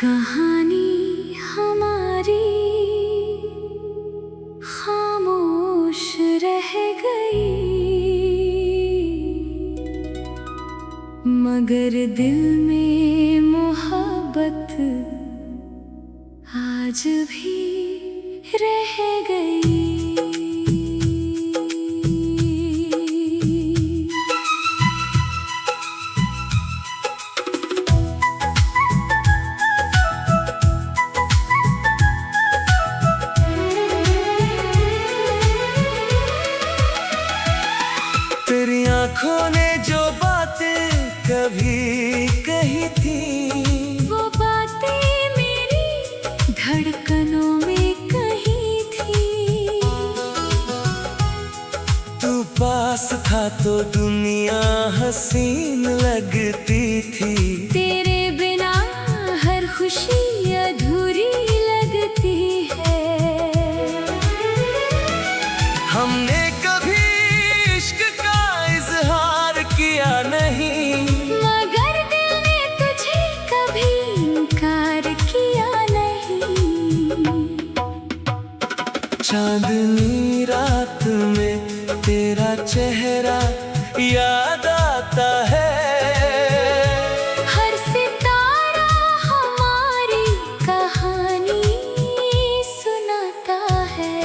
कहानी हमारी खामोश रह गई, मगर दिल में मोहब्बत आज भी रह गई। तेरी आँखों ने जो बातें कभी कही थी, वो बातें मेरी धड़कनों में कही थी। तू पास था तो दुनिया हसीन लगती थी, तेरे बिना हर खुशी अधूरी लगती है। हमने कभी इश्क का इजहार किया नहीं, मगर दिल ने तुझे कभी इनकार किया नहीं। चांदनी रात में तेरा चेहरा याद आता है, हर सितारा हमारी कहानी सुनाता है।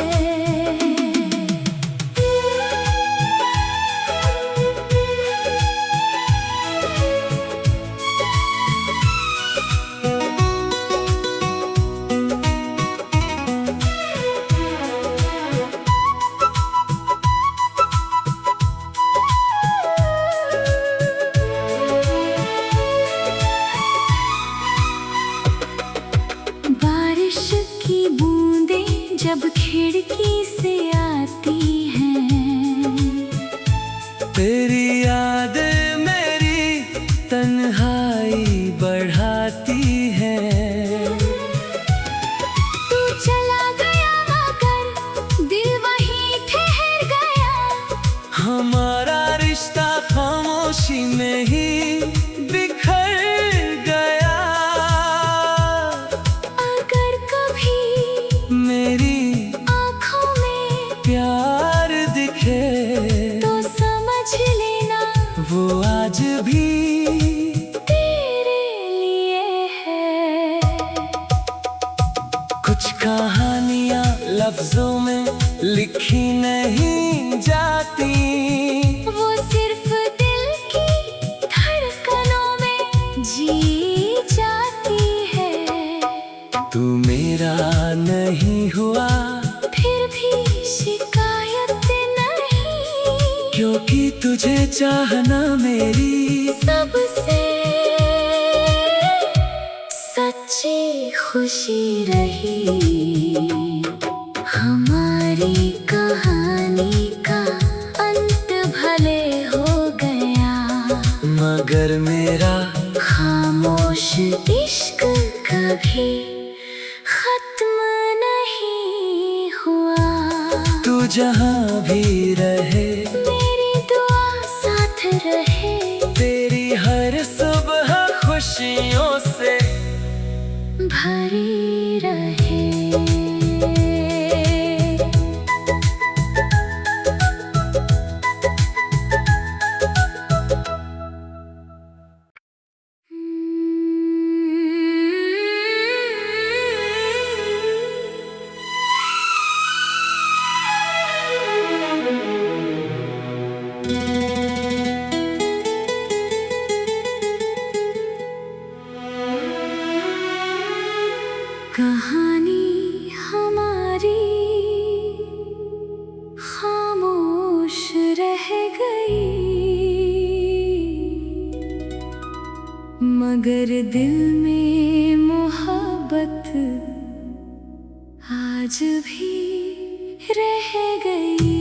बारिश की बूंदें जब खिड़की से आती हैं, तेरी याद मेरी तन्हाई बढ़ाती है। तू चला गया मगर दिल वहीं ठहर गया। हमारा रिश्ता खामोशी में ही बिखर गया। अगर कभी मेरी आँखों में प्यार दिखे तो समझ लेना वो आज भी तेरे लिए है। कुछ कहानियाँ लफ्जों में लिखी नहीं जाती, वो सिर्फ दिल की धड़कनों में जी जाती है। तू मेरा नहीं हुआ फिर भी शिकायत नहीं, क्योंकि तुझे चाहना मेरी सबसे सच्ची खुशी रही। हमारी कहानी का अंत भले हो गया, मगर मेरा खामोश इश्क कभी खत्म नहीं हुआ। तू जहाँ भी रहे मेरी दुआ साथ रहे, तेरी हर सुबह खुशियों से भरी रहे। कहानी हमारी खामोश रह गई, मगर दिल में मोहब्बत आज भी रह गई।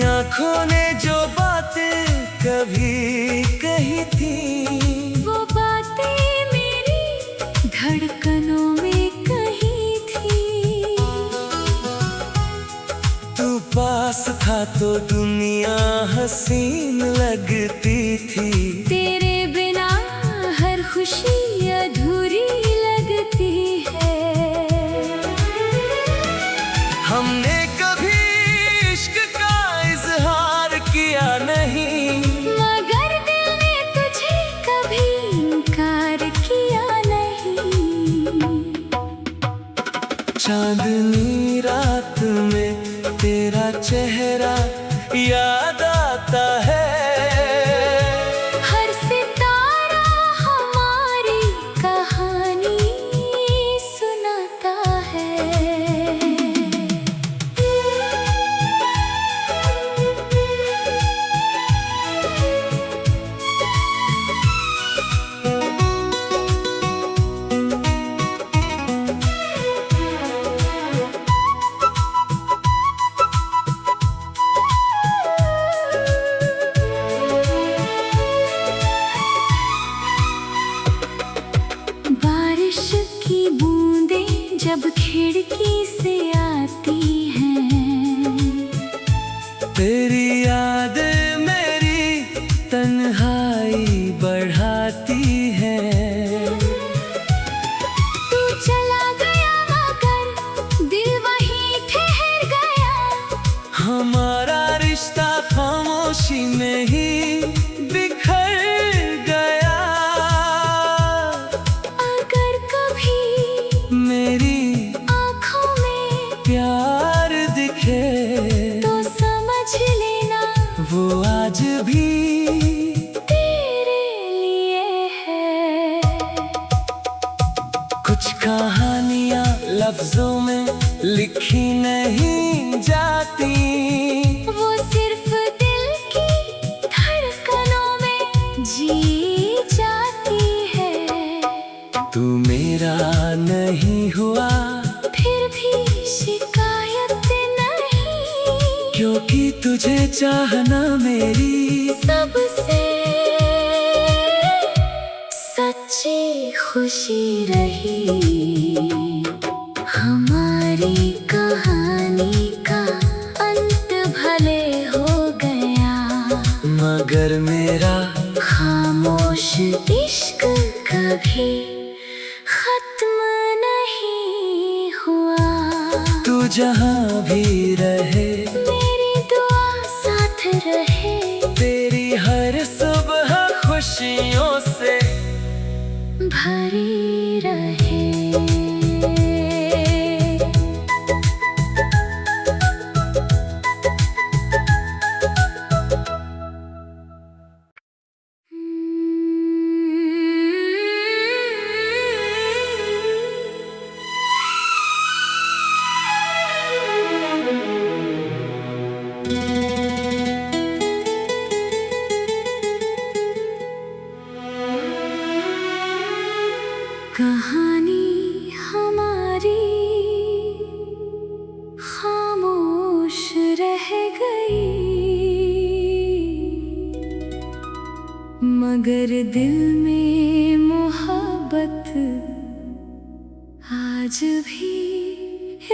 आँखों ने जो बातें कभी कही थी, था तो दुनिया हसीन लगती थी। तेरे बिना हर खुशी अधूरी लगती है। हमने कभी इश्क का इजहार किया नहीं, मगर दिल ने तुझे कभी इनकार किया नहीं। चांदनी रात में तेरा चेहरा याद आता है। हर सितारा हमारी कहानी सुनाता है। बारिश की बूंदें जब खिड़की से आती हैं, तेरी याद मेरी तन्हाई बढ़ाती है। तू चला गया मगर दिल वहीं ठहर गया। हमारा रिश्ता खामोशी में ही बिखर गया। अगर कभी मेरी आँखों में प्यार दिखे तो समझ लेना वो आज भी तेरे लिए है। कुछ कहानियाँ लफ्जों में लिखी नहीं जाती, वो सिर्फ दिल की धड़कनों में जी जाती है। तू मेरा नहीं हुआ फिर भी शिकायत नहीं, क्योंकि तुझे चाहना मेरी सबसे सच्ची खुशी रही। हमारी कहानी का अंत भले हो गया, मगर मेरा खामोश इश्क कभी खत्म नहीं हुआ। तू जहाँ भी रहे मेरी दुआ साथ रहे, तेरी हर सुबह खुशियों से भरी रहे। कहानी हमारी खामोश रह गई, मगर दिल में मोहब्बत आज भी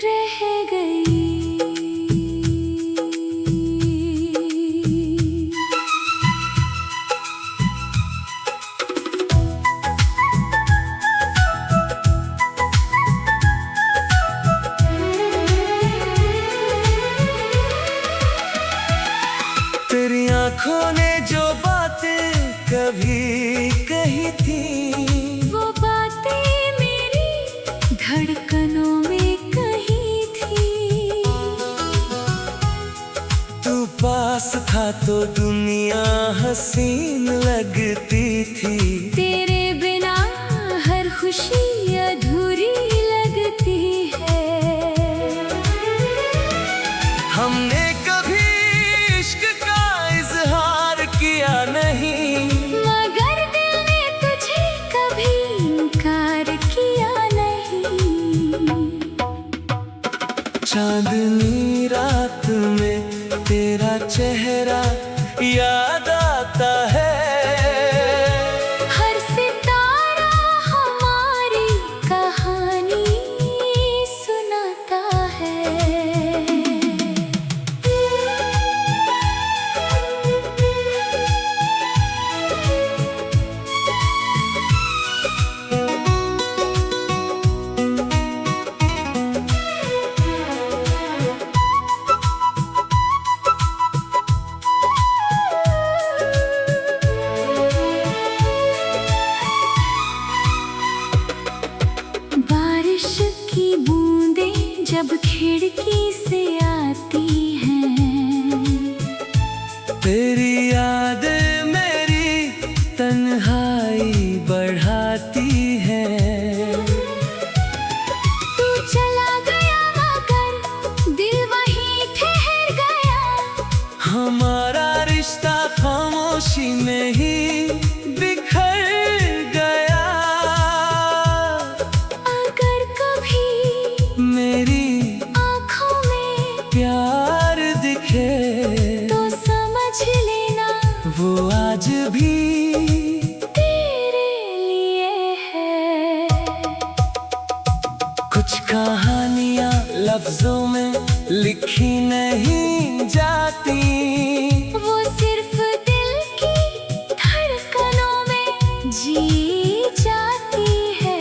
रह गई। तेरी आँखों ने जो बातें कभी कही थी, वो बातें मेरी धड़कनों में कही थी। तू पास था तो दुनिया हसीन लगती थी। तेरे बिना हर खुशी अधूरी लगती है। हमने कभी इश्क का इजहार किया नहीं, मगर दिल ने तुझे कभी इनकार किया नहीं। चांदनी रात में तेरा चेहरा याद आता है। हर सितारा हमारी कहानी सुनाता है। तेरी याद मेरी तन्हाई बढ़ाती है। तू चला गया मगर दिल वहीं ठहर गया। हमारा रिश्ता खामोशी में ही बिखर गया। अगर कभी मेरी आँखों में प्यार दिखे तो समझ लेना वो आज भी तेरे लिए है। कुछ कहानियाँ लफ्जों में लिखी नहीं जाती, वो सिर्फ दिल की धड़कनों में जी जाती है।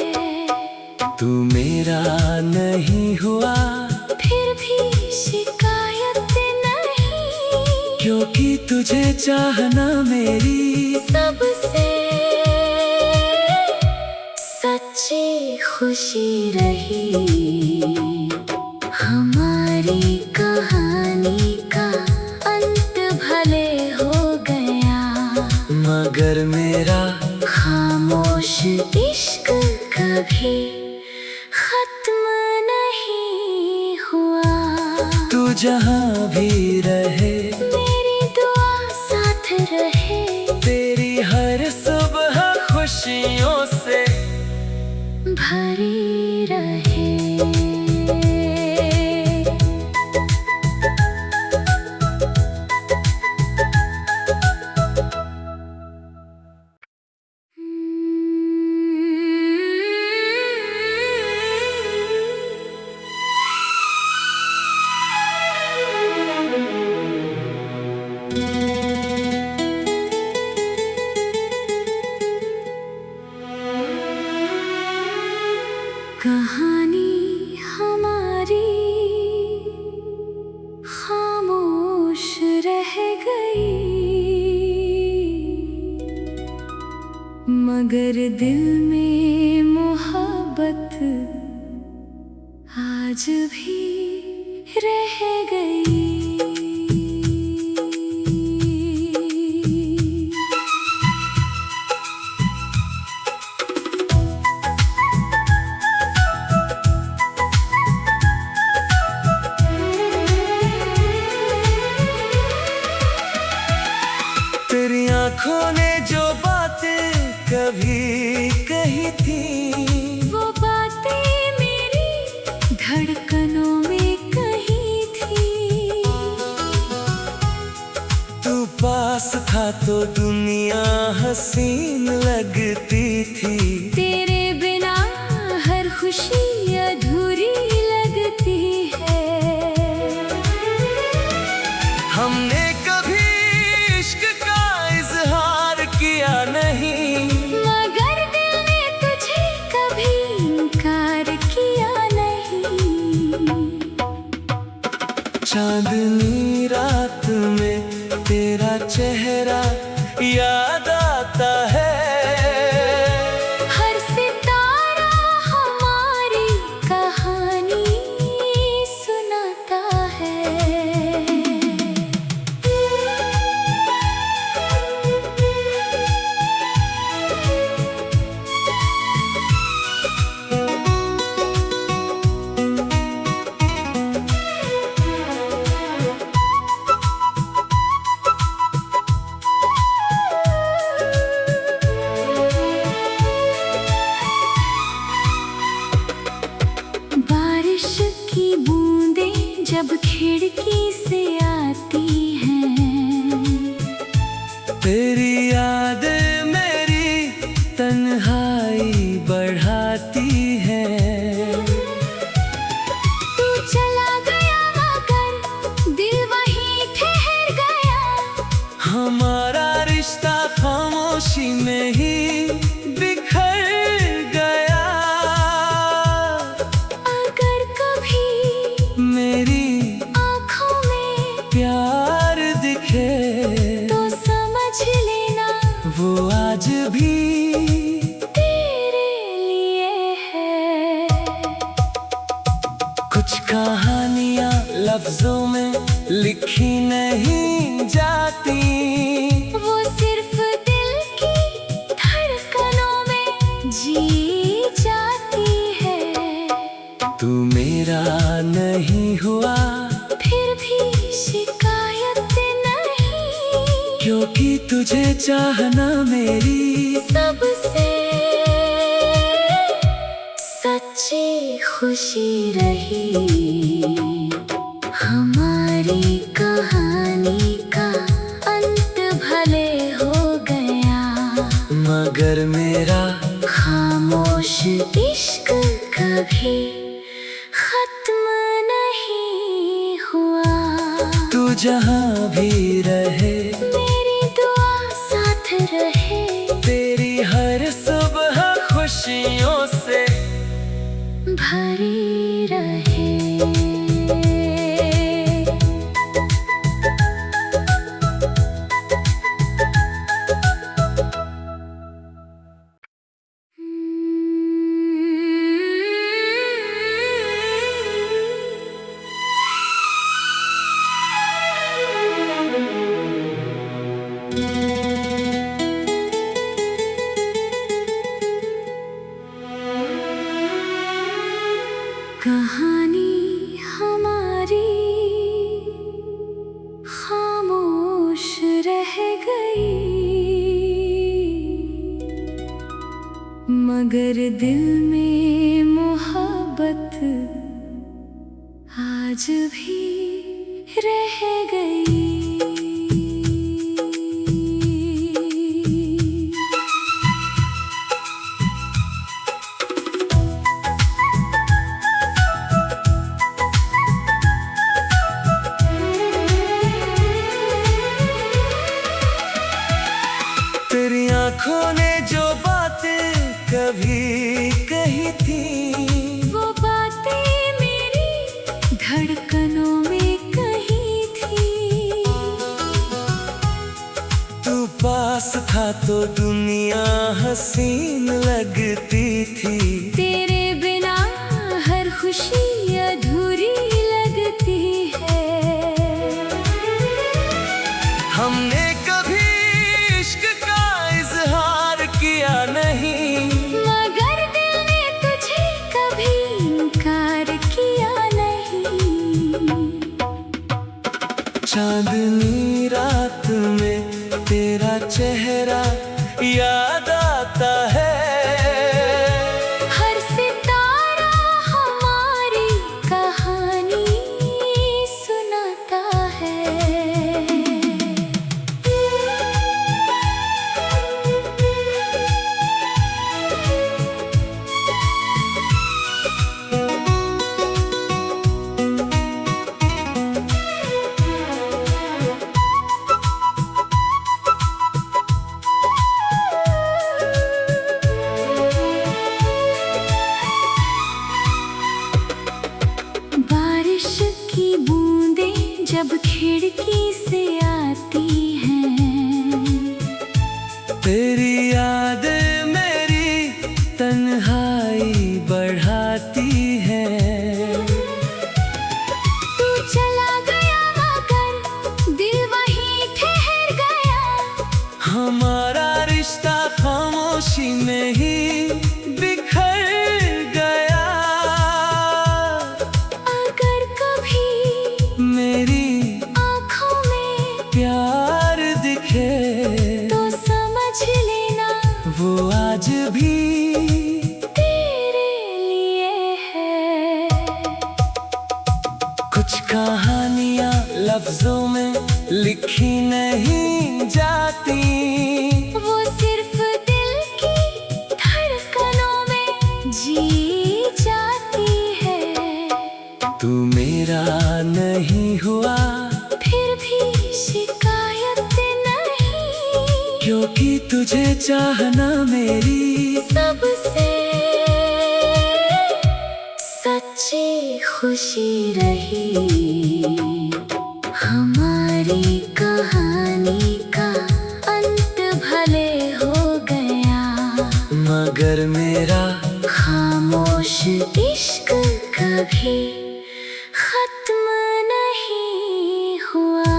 तू मेरा नहीं हुआ फिर भी शिकायत नहीं, क्योंकि तुझे चाहना मेरी सबसे सच्ची खुशी रही। हमारी कहानी का अंत भले हो गया, मगर मेरा खामोश इश्क कभी खत्म नहीं हुआ। तू जहाँ भी रहे मेरी दुआ साथ रहे, तेरी हर सुबह खुशियों से भरी रहे। कहानी हमारी खामोश रह गई, मगर दिल में मोहब्बत आज भी रह गई। तेरी आँखों ने जो बातें कभी कही थी, वो बातें मेरी धड़कनों में कही थी। तू पास था तो दुनिया हसीन लगती थी। तेरे बिना हर खुशी अधूरी लगती है। हमने कभी इश्क का इजहार किया नहीं, मगर दिल ने तुझे कभी इनकार किया नहीं। चांदनी रात में तेरा चेहरा याद आता है। हर सितारा हमारी कहानी सुनाता है। बारिश की बूंदें जब खिड़की से आती हैं, तेरी याद मेरी तन्हाई बढ़ाती है। तू चला गया मगर दिल वहीं ठहर गया। हमारा रिश्ता खामोशी में ही बिखर गया। अगर कभी मेरी आँखों में प्यार दिखे तो समझ लेना वो आज भी तेरे लिए है। कुछ कहानियाँ लफ्जों में लिखी नहीं जाती, क्योंकि तुझे चाहना मेरी सबसे सच्ची खुशी रही। हमारी कहानी का अंत भले हो गया, मगर मेरा खामोश इश्क कभी खत्म नहीं हुआ। तू जहाँ भी रहे मेरी दुआ साथ रहे, तेरी हर सुबह खुशियों से भरी रहे। कहानी हमारी खामोश रह गई, मगर दिल में मोहब्बत आज भी रह गई। तेरी आँखों ने जो बातें कभी कही थी, वो बातें मेरी धड़कनों में कही थी। तू पास था तो दुनिया हसीन लगती थी, तेरे बिना हर खुशी अधूरी लगती है। हमने कभी इश्क का इजहार किया नहीं, मगर दिल ने तुझे कभी इनकार किया नहीं। चांदनी रात में तेरा चेहरा याद आता है, हर सितारा हमारी कहानी सुनाता है। बारिश की बूंदें जब खिड़की से आती हैं, तेरी याद मेरी तन्हाई बढ़ाती है। तू चला गया मगर दिल वहीं ठहर गया, हमारा रिश्ता खामोशी में ही बिखर गया। अगर कभी मेरी आँखों में प्यार दिखे तो समझ लेना वो आज भी तेरे लिए है। कुछ कहानियाँ लफ्जों में लिखी नहीं जाती, वो सिर्फ दिल की धड़कनों में जी जाती है। तू मेरा नहीं हुआ फिर भी शिकायत नहीं, क्योंकि तुझे चाहना मेरी सबसे सच्ची खुशी रही। हमारी कहानी का अंत भले हो गया, मगर मेरा खामोश इश्क कभी खत्म नहीं हुआ।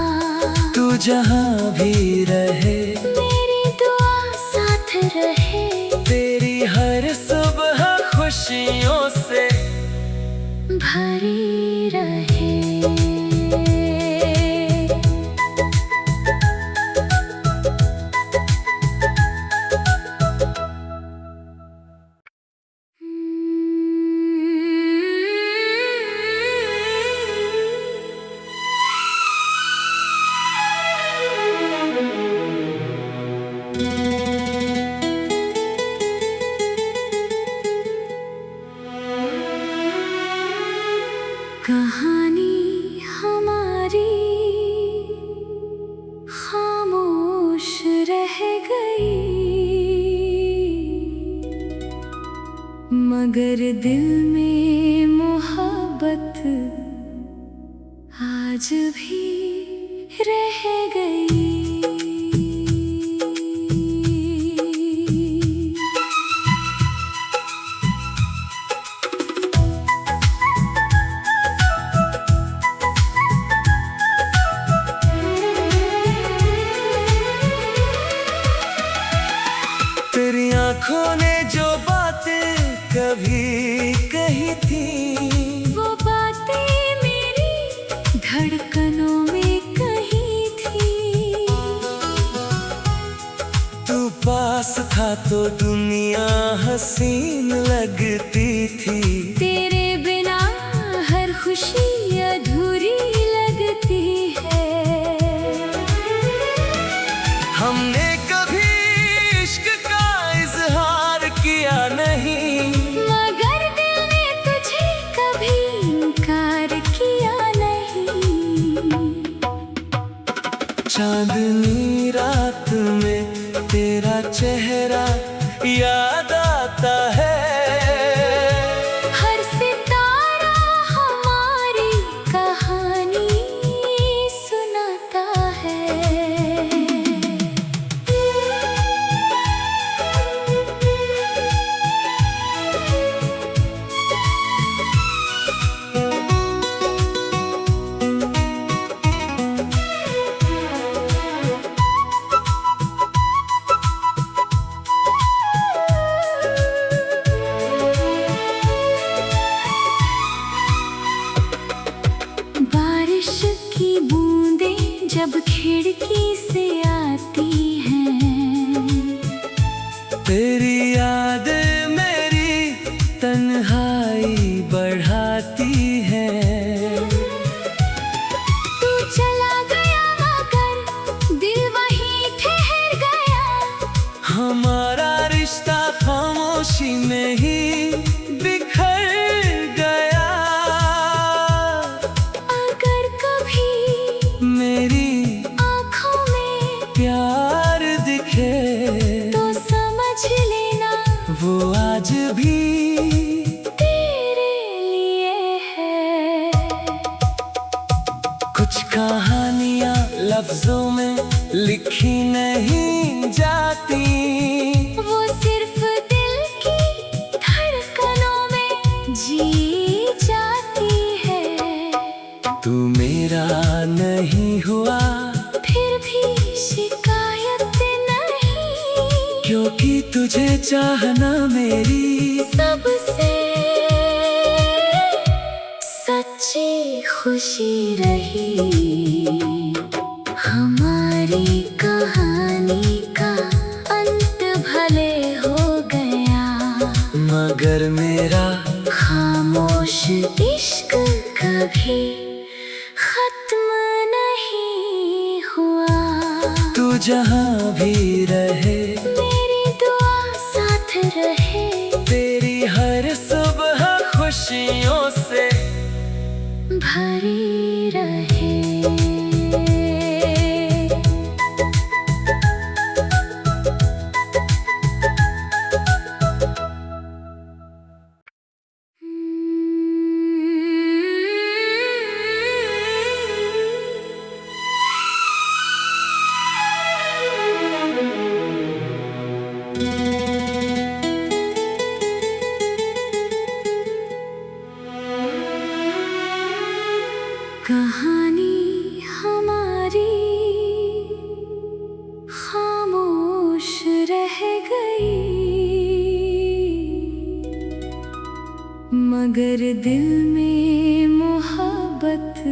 तू जहाँ भी रहे मेरी दुआ साथ रहे, तेरी हर सुबह खुशियों से भरी रहे। कहानी हमारी खामोश रह गई, मगर दिल में मोहब्बत आज भी रह गई। तेरी आंखों ने जो बातें कभी कही थी, वो बातें मेरी धड़कनों में कही थी। तू पास था तो दुनिया हसीन लगती थी। तेरे बिना हर खुशी अधूरी लगती है। हमने कभी इश्क का इजहार किया नहीं, मगर दिल ने तुझे कभी इनकार किया नहीं। चांदनी रात में तेरा चेहरा याद आता है। हर सितारा हमारी कहानी सुनाता है। बारिश की बूंदें जब खिड़की से आती हैं, तेरी यादें मेरी तन्हाई बढ़ाती है। तू चला गया मगर दिल वहीं ठहर गया। हमारा रिश्ता खामोशी में ही बिखर गया। अगर कभी मेरी आँखों में प्यार दिखे तो समझ लेना वो आज भी तेरे लिए है। कुछ कहानियां लफ्जों में लिखी नहीं जाती, वो सिर्फ दिल की धड़कनों में जी जाती है। तू मेरा नहीं हुआ फिर भी शिकायत नहीं, क्योंकि तुझे चाहना मेरी सबसे सच्ची खुशी रही। हमारी कहानी का अंत भले हो गया, मगर मेरा खामोश इश्क कभी खत्म नहीं हुआ। तू जहां भी रहे मेरी दुआ साथ रहे, तेरी हर सुबह खुशियों से भरी रहे। कहानी हमारी खामोश रह गई, मगर दिल में मोहब्बत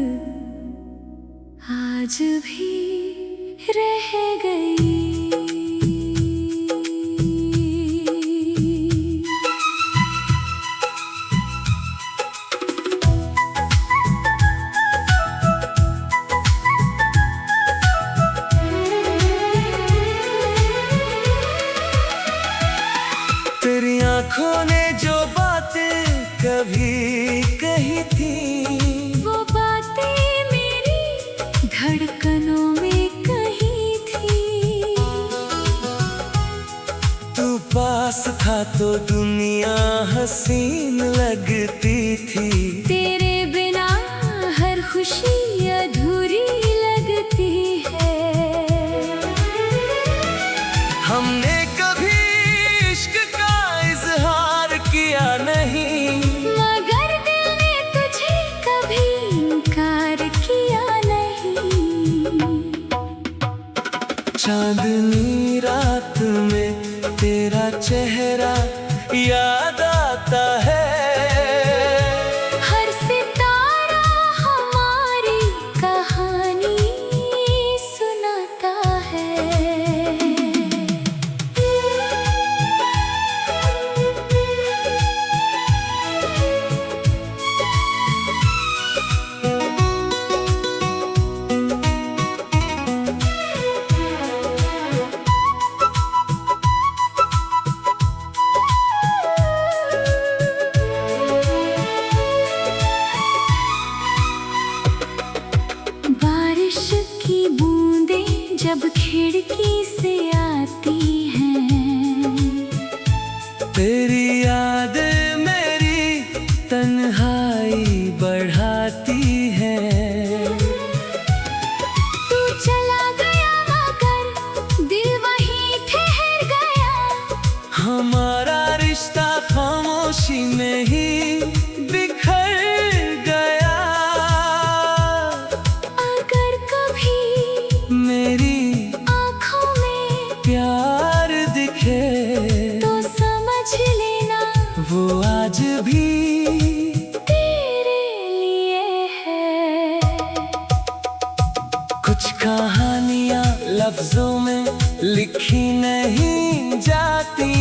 आज भी रह गई। आँखों ने जो बातें कभी कही थी, वो बातें मेरी धड़कनों में कही थी। तू पास था तो दुनिया हसीन लगती थी। तेरे बिना हर खुशी अधूरी लगती है। हमने कभी इश्क का इजहार किया नहीं, मगर दिल ने तुझे कभी इनकार किया नहीं। चांदनी रात में तेरा चेहरा याद आता है। हर सितारा हमारी कहानी सुनाता है। बारिश की बूंदें जब खिड़की से आती हैं, तेरी यादें मेरी तन्हाई बढ़ाती है। तू चला गया मगर दिल वहीं ठहर गया। हमारा रिश्ता खामोशी में ही बिखर गया। अगर कभी मेरी आँखों में प्यार दिखे तो समझ लेना वो आज भी तेरे लिए है। कुछ कहानियाँ लफ्जों में लिखी नहीं जाती,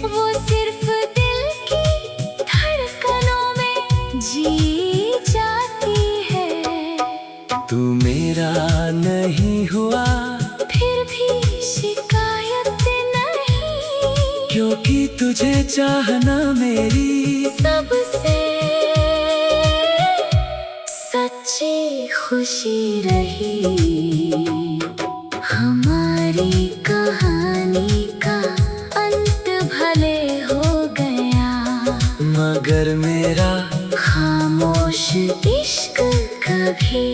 वो सिर्फ दिल की धड़कनों में जी जाती है। तू मेरा नहीं हुआ फिर भी शिकायत नहीं, क्योंकि तुझे चाहना मेरी सबसे सच्ची खुशी रही। हमारी कहानी का अंत भले हो गया, मगर मेरा खामोश इश्क कभी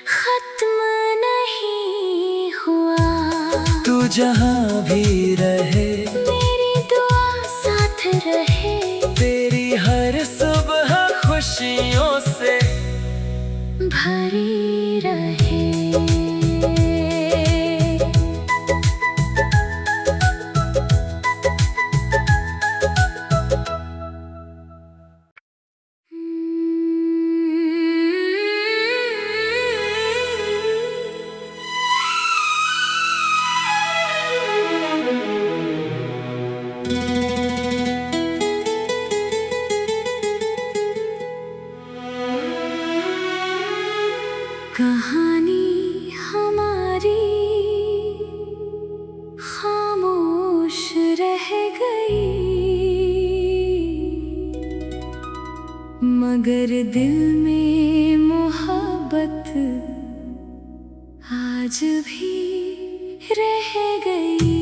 खत्म नहीं हुआ। तू जहाँ भी रहे मेरी दुआ साथ रहे। तेरी हर सुबह खुशियों से भरी रहे। कहानी हमारी खामोश रह गई, मगर दिल में मोहब्बत आज भी रह गई।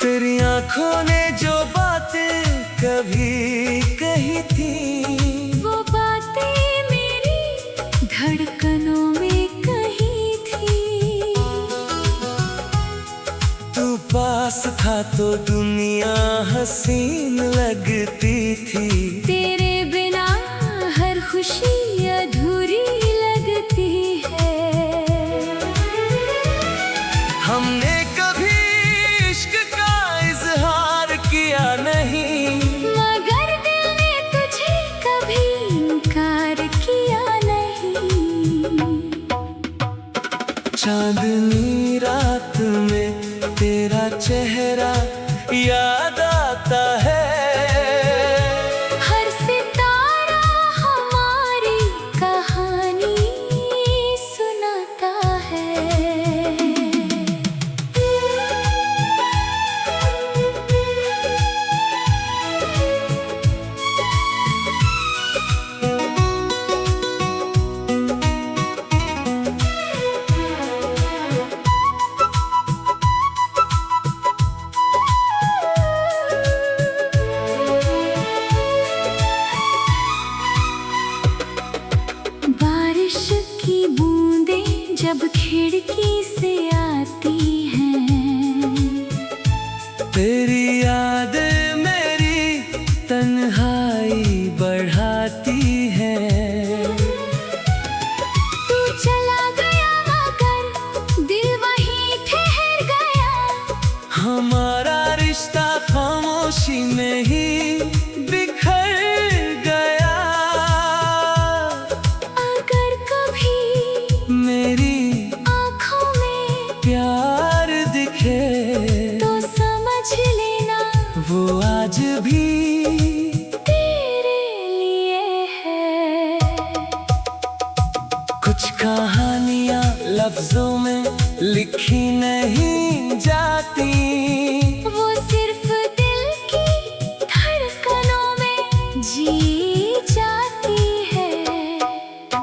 तेरी आँखों ने जो बातें कभी कही थी, वो बातें मेरी धड़कनों में कही थी। तू पास था तो दुनिया हसीन लगती थी। तेरे बिना हर खुशी अधूरी लगती है। हमने कभी इश्क का इजहार किया नहीं, मगर दिल ने तुझे कभी इनकार किया नहीं। चांदनी रात में तेरा तेरा चेहरा याद आता है। हर सितारा हमारी कहानी सुनाता है। बारिश की बूंदें जब खिड़की से आती हैं, तेरी यादें मेरी तन्हाई बढ़ाती हैं। तू चला गया मगर दिल वहीं ठहर गया। हमारा रिश्ता खामोशी में ही बिखर गया। अगर कभी मेरी आँखों में प्यार दिखे तो समझ लेना वो आज भी तेरे लिए है। कुछ कहानियाँ लफ्जों में लिखी नहीं जाती, वो सिर्फ दिल की धड़कनों में जी जाती है।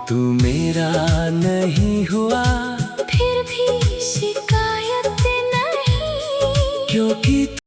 तू मेरा नहीं हुआ फिर भी शिकार